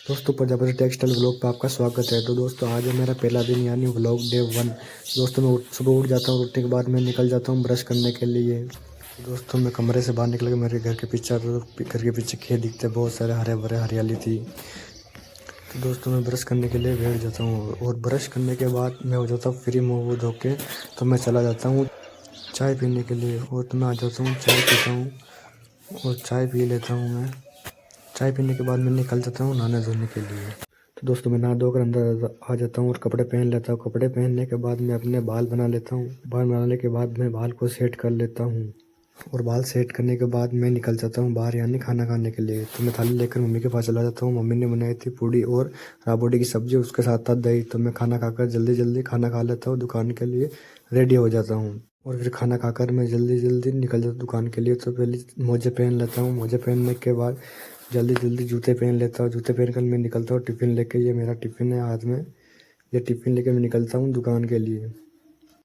दोस्तों Prajapati textile vlog पे आपका स्वागत है। तो दोस्तों आज है मेरा पहला दिन यानी व्लॉग डे 1। दोस्तों मैं सुबह उठ जाता हूँ, उठने के बाद मैं निकल जाता हूँ ब्रश करने के लिए। दोस्तों मैं कमरे से बाहर निकल के मेरे घर के पीछे खेत दिखते बहुत सारे हरे भरे हरियाली थी। तो दोस्तों मैं ब्रश करने के लिए बैठ जाता हूँ और ब्रश करने के बाद मैं हो जाता हूँ फ्री, मुँह वो धो के तो मैं चला जाता हूँ चाय पीने के लिए। और तो मैं आ जाता हूँ, चाय पीता हूँ और चाय पी लेता हूँ। मैं चाय पीने के बाद मैं निकल जाता हूँ नहाने धोने के लिए। तो दोस्तों मैं नहा धोकर अंदर आ जाता हूँ और कपड़े पहन लेता हूँ। कपड़े पहनने के बाद मैं अपने बाल बना लेता हूँ। बाल बनाने के बाद मैं बाल को सेट कर लेता हूँ और बाल सेट करने के बाद मैं निकल जाता हूँ बाहर यानी खाना खाने के लिए। तो मैं थाली लेकर मम्मी के पास चला जाता हूँ। मम्मी ने बनाई थी पूड़ी और राबोड़ी की सब्जी, उसके साथ साथ दही। तो मैं खाना खाकर जल्दी जल्दी खाना खा लेता हूँ, दुकान के लिए रेडी हो जाता हूँ। और फिर खाना खाकर मैं जल्दी जल्दी निकल जाता हूँ दुकान के लिए। तो पहले मोजे पहन लेता हूँ, मोजे पहनने के बाद जल्दी जल्दी जूते पहन लेता हूँ। जूते पहनकर मैं निकलता हूँ टिफ़िन लेके। ये मेरा टिफ़िन है हाथ में, ये टिफ़िन लेके मैं निकलता हूँ दुकान के लिए।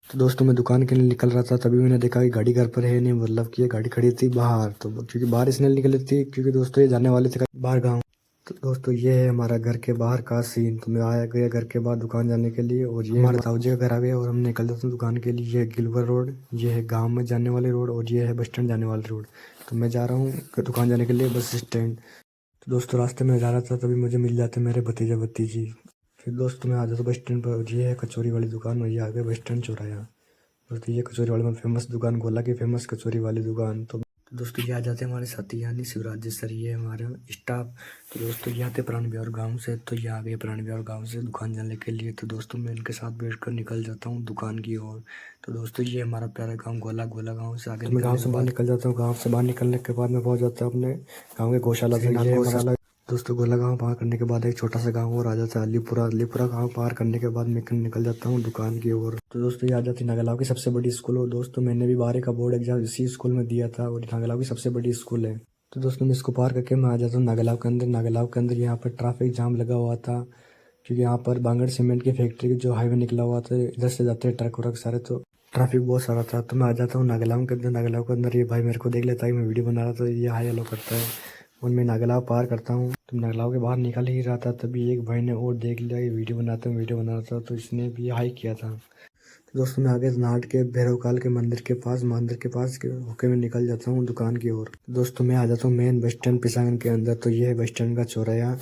तो दोस्तों मैं दुकान के लिए निकल रहा था, तभी मैंने देखा कि गाड़ी घर पर है नहीं, मतलब कि ये गाड़ी खड़ी थी बाहर। तो क्योंकि बाहर इसलिए निकली थी क्योंकि दोस्तों ये जाने वाले थे बाहर गाँव। तो दोस्तों ये है हमारा घर के बाहर का सीन। तो मैं आया गया घर के बाद दुकान जाने के लिए और ये हमारे ताऊ जी का घर आ गया और हम निकल जाते हैं दुकान के लिए। ये है गिलवर रोड, ये है गाँव में जाने वाली रोड और ये है बस स्टैंड जाने वाली रोड। तो मैं जा रहा हूँ दुकान जाने के लिए बस स्टैंड। तो दोस्तों रास्ते में जा रहा था तभी मुझे मिल जाते मेरे भतीजा भतीजी। फिर दोस्तों मैं आ जाता बस स्टैंड पर। ये है कचौरी वाली दुकान और ये आ गया बस स्टैंड चौराया। दोस्तों ये कचौरी वाली फेमस दुकान, गोला की फेमस कचौरी वाली दुकान। तो दोस्तों ये आ जाते हैं हमारे साथी यानी शिवराज जी सर, ये हमारे स्टाफ। तो दोस्तों ये आते पुराने बिहार गाँव से, तो ये आ गए पुराने बिहार गाँव से दुकान जाने के लिए। तो दोस्तों मैं इनके साथ बैठकर निकल जाता हूँ दुकान की ओर। तो दोस्तों ये हमारा प्यारा गाँव गोला गाँव से आगे मैं गाँव से बाहर निकल जाता हूँ। गाँव से बाहर निकलने के बाद मैं पहुँच जाता हूँ अपने गाँव के गौशाला से। ये गौशाला दोस्तों गोला गाँव पार करने के बाद एक छोटा सा गाँव और आ जाता है अलीपुरा। अलीपुरा गाँव पार करने के बाद मैं निकल जाता हूँ दुकान की ओर। तो दोस्तों ये आ जाती है नागलाव की सबसे बड़ी स्कूल। और दोस्तों मैंने भी 12 का बोर्ड एग्जाम इसी स्कूल में दिया था और नागलाव की सबसे बड़ी स्कूल है। तो दोस्तों मैं इसको पार करके मैं आ जाता हूँ नागलाव के अंदर। नागलाव के अंदर यहाँ पर ट्रैफिक जाम लगा हुआ था क्योंकि यहाँ पर बांगड़ सीमेंट की फैक्ट्री की जो हाईवे निकला हुआ था, इधर से जाते हैं ट्रक व्रक सारे, तो ट्रैफिक बहुत सारा था। तो मैं आ जाता हूँ नागलाव के अंदर। नागलाव के अंदर ये भाई मेरे को देख लेता है मैं वीडियो बना रहा था, तो ये हाई हेलो करता है और मैं नागलाव पार करता हूँ। तो नागलाव के बाहर निकल ही रहा था तभी एक भाई ने और देख लिया कि वीडियो बना रहा था, तो इसने भी हाई किया था। तो दोस्तों मैं आगे नाट के भैरवकाल के मंदिर के पास होके मैं निकल जाता हूँ दुकान की ओर। दोस्तों मैं आ जाता हूँ मेन बस स्टैंड पिसांगन के अंदर। तो ये है बस स्टैंड का चौराया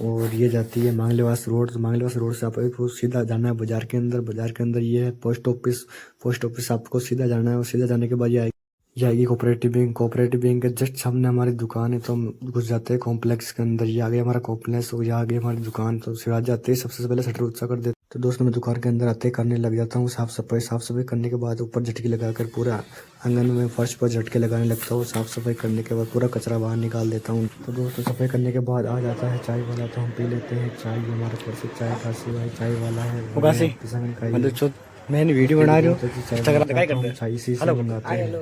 और ये जाती है मांगलेवास रोड। तो मांगलेवास रोड से आपको सीधा जाना है बाजार के अंदर। बाजार के अंदर ये है पोस्ट ऑफिस। पोस्ट ऑफिस आपको सीधा जाना है और सीधा जाने के बाद ये आएगी कोऑपरेटिव बैंक। कोऑपरेटिव बैंक के जस्ट सामने हमारी दुकान है। तो हम घुस जाते हैं कॉम्प्लेक्स के अंदर। ये आ गया हमारा कॉम्प्लेक्स और ये आ गई हमारी दुकान। तो सिराज जाते ही सबसे पहले शटर ऊंचा कर देते। तो दोस्तों मैं दुकान के अंदर आते ही करने लग जाता हूँ साफ सफाई करने के बाद ऊपर झटकी लगाकर पूरा आंगन में फर्श पर झटके लगाने लगता हूँ। साफ सफाई करने के बाद पूरा कचरा बाहर निकाल देता हूँ। तो दोस्तों सफाई करने के बाद आ जाता है चाय वाला, तो हम पी लेते हैं चाय। हमारे प्रसिद्ध चाय काशी भाई चाय वाला है किसान का। मैंने वीडियो बना रही हूँ चाय इसी से मंगाते हैं।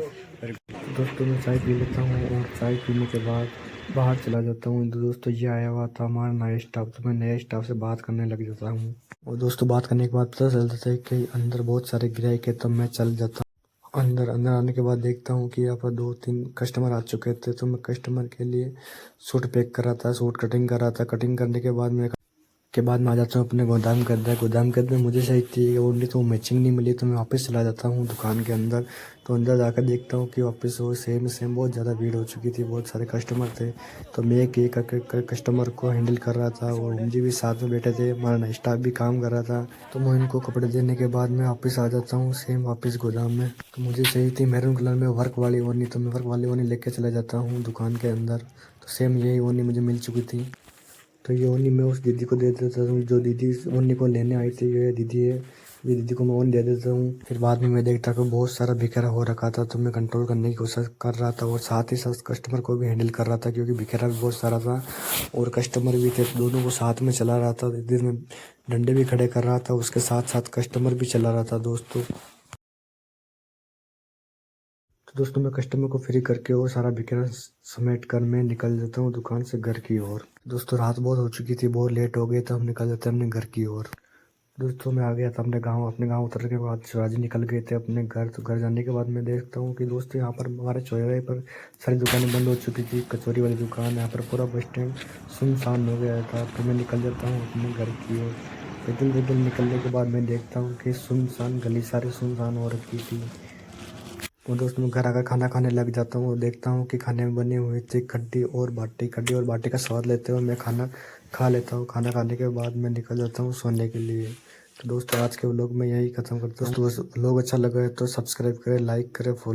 दोस्तों मैं चाय पी लेता हूँ और चाय पीने के बाद बाहर चला जाता हूँ। तो दोस्तों ये आया हुआ था हमारा नया स्टाफ। तो मैं नए स्टाफ से बात करने लग जाता हूँ और दोस्तों बात करने के बाद पता चलता है कि अंदर बहुत सारे ग्राहक है। तब मैं चल जाता हूँ अंदर। अंदर आने के बाद देखता हूँ कि यहाँ पर 2-3 कस्टमर आ चुके थे। तो मैं कस्टमर के लिए सूट पैक कर रहा था, सूट कटिंग कर रहा था। कटिंग करने के बाद मैं आ जाता हूँ अपने गोदाम के अंदर। गोदाम के अंदर मुझे सही थी ओनली तो मैचिंग नहीं मिली, तो मैं वापस चला जाता हूँ दुकान के अंदर। तो अंदर जाकर देखता हूँ कि वापस वो सेम बहुत ज़्यादा भीड़ हो चुकी थी, बहुत सारे कस्टमर थे। तो मैं एक एक करके कस्टमर को हैंडल कर रहा था और मुझे भी साथ में बैठे थे, हमारा स्टाफ भी काम कर रहा था। तो मैं इनको कपड़े देने के बाद मैं वापस आ जाता हूँ सेम वापस गोदाम में। तो मुझे चाहिए थी मैरून कलर में वर्क वाली ओढ़नी, तो मैं वर्क वाली ओढ़नी लेके चला जाता हूँ दुकान के अंदर। तो सेम यही ओढ़नी मुझे मिल चुकी थी। तो ये ओढ़नी मैं उस दीदी को दे देता हूँ जो दीदी इस ओढ़नी को लेने आई थी। ये दीदी है, ये दीदी को मैं ओढ़नी दे देता हूँ। फिर बाद में मैं देखता कि बहुत सारा बिखरा हो रखा था, तो मैं कंट्रोल करने की कोशिश कर रहा था और साथ ही साथ कस्टमर को भी हैंडल कर रहा था क्योंकि बिखरा भी बहुत सारा था और कस्टमर भी थे। तो दोनों को साथ में चला रहा था। दीदी में डंडे भी खड़े कर रहा था, उसके साथ साथ कस्टमर भी चला रहा था दोस्तों। तो दोस्तों मैं कस्टमर को फ्री करके और सारा बिखेरा समेट कर मैं निकल जाता हूँ दुकान से घर की ओर। दोस्तों रात बहुत हो चुकी थी, बहुत लेट हो गए, तो हम निकल जाते हैं अपने घर की ओर। दोस्तों मैं आ गया था अपने गांव उतरने के बाद शिवाजी निकल गए थे अपने घर। तो घर जाने के बाद मैं देखता हूँ कि दोस्तों यहाँ पर हमारे चौराहे पर सारी दुकानें बंद हो चुकी थी। कचौरी वाली दुकान, यहाँ पर पूरा बस स्टैंड सुनसान हो गया था। तो मैं निकल जाता हूँ अपने घर की ओर। पैदल पैदल निकलने के बाद मैं देखता हूँ कि सुनसान गली सारी सुनसान हो रखी थी। और दोस्तों मैं घर आकर खाना खाने लग जाता हूँ और देखता हूँ कि खाने में बनी हुई थी कड्डी और बाटी का स्वाद लेते हुए मैं खाना खा लेता हूँ। खाना खाने के बाद मैं निकल जाता हूँ सोने के लिए। तो दोस्तों आज के व्लॉग में यही खत्म करता हूँ। दोस्तों व्लॉग अच्छा लगा है तो सब्सक्राइब करें, लाइक करें, फॉलो